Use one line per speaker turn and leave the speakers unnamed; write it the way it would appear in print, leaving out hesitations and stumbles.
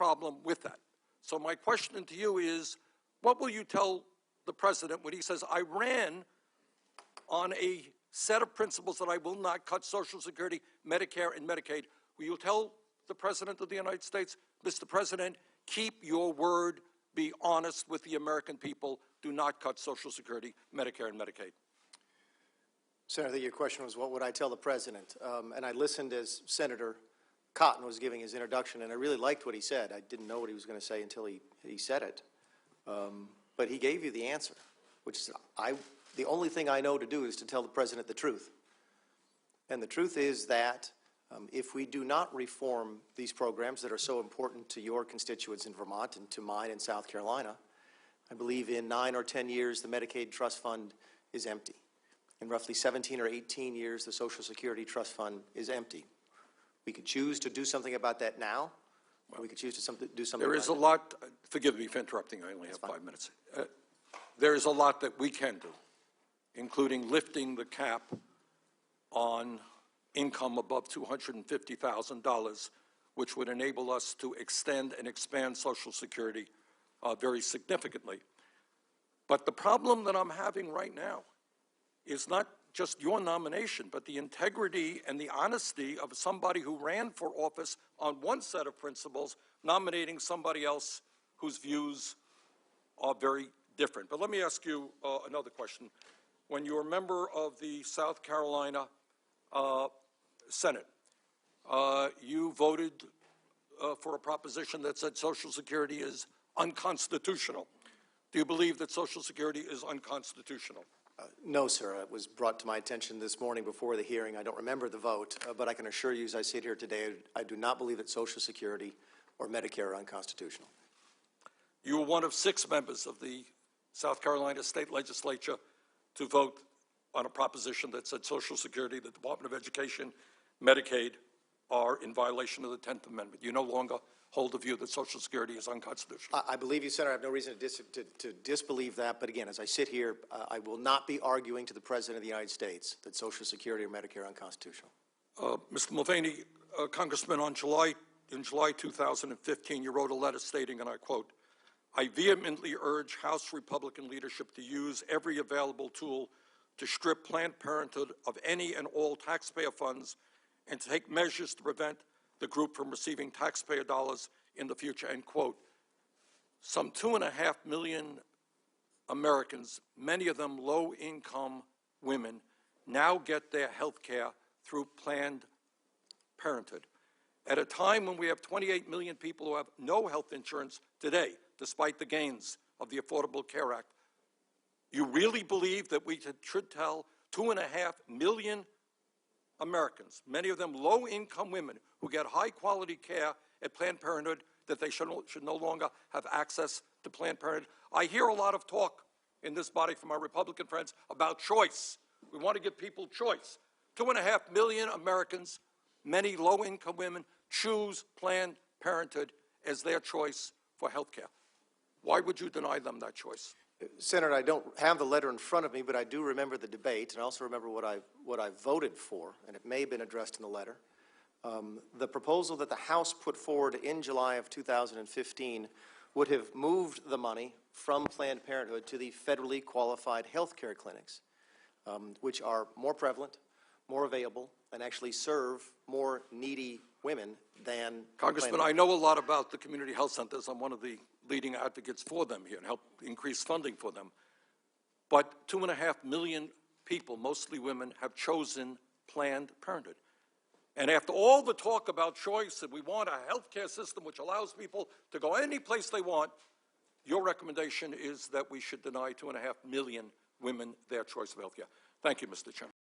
problem with that. So my question to you is, what will you tell the president when he says, I ran on a set of principles that I will not cut Social Security, Medicare, and Medicaid? Will you tell the President of the United States, Mr. President, keep your word, be honest with the American people, do not cut Social Security, Medicare, and Medicaid?
Senator, your question was, what would I tell the president? And I listened as Senator Cotton was giving his introduction, and I really liked what he said. I didn't know what he was going to say until he said it. But he gave you the answer, which is the only thing I know to do is to tell the president the truth. And the truth is that if we do not reform these programs that are so important to your constituents in Vermont and to mine in South Carolina, I believe in 9 or 10 years the Medicaid Trust Fund is empty. In roughly 17 or 18 years, the Social Security Trust Fund is empty. We could choose to do something about that now, or we could choose to do something
There
about
is a lot, forgive me for interrupting, I only have 5 minutes. There is a lot that we can do, including lifting the cap on income above $250,000, which would enable us to extend and expand Social Security very significantly. But the problem that I'm having right now is not just your nomination, but the integrity and the honesty of somebody who ran for office on one set of principles, nominating somebody else whose views are very different. But let me ask you another question. When you were a member of the South Carolina Senate, you voted for a proposition that said Social Security is unconstitutional. Do you believe that Social Security is unconstitutional?
No, sir. It was brought to my attention this morning before the hearing. I don't remember the vote, but I can assure you as I sit here today, I do not believe that Social Security or Medicare are unconstitutional.
You were one of 6 members of the South Carolina State Legislature to vote on a proposition that said Social Security, the Department of Education, Medicaid are in violation of the 10th Amendment. You no longer hold the view that Social Security is unconstitutional.
I believe you, Senator. I have no reason to disbelieve that. But again, as I sit here, I will not be arguing to the President of the United States that Social Security or Medicare are unconstitutional.
Mr. Mulvaney, Congressman, in July 2015, you wrote a letter stating, and I quote, I vehemently urge House Republican leadership to use every available tool to strip Planned Parenthood of any and all taxpayer funds and to take measures to prevent the group from receiving taxpayer dollars in the future, end quote. Some 2.5 million Americans, many of them low-income women, now get their health care through Planned Parenthood. At a time when we have 28 million people who have no health insurance today, despite the gains of the Affordable Care Act, you really believe that we should tell 2.5 million Americans, many of them low-income women who get high-quality care at Planned Parenthood, that they should no longer have access to Planned Parenthood? I hear a lot of talk in this body from our Republican friends about choice. We want to give people choice. 2.5 million Americans, many low-income women, choose Planned Parenthood as their choice for health care. Why would you deny them that choice?
Senator, I don't have the letter in front of me, but I do remember the debate, and I also remember what I voted for, and it may have been addressed in the letter. The proposal that the House put forward in July of 2015 would have moved the money from Planned Parenthood to the federally qualified health care clinics, which are more prevalent, more available, and actually serve more needy women than
Congressman, I know a lot about the community health centers. I'm one of the leading advocates for them here and help increase funding for them. But 2.5 million people, mostly women, have chosen Planned Parenthood. And after all the talk about choice and we want a health care system which allows people to go any place they want, your recommendation is that we should deny 2.5 million women their choice of health care. Thank you, Mr. Chairman.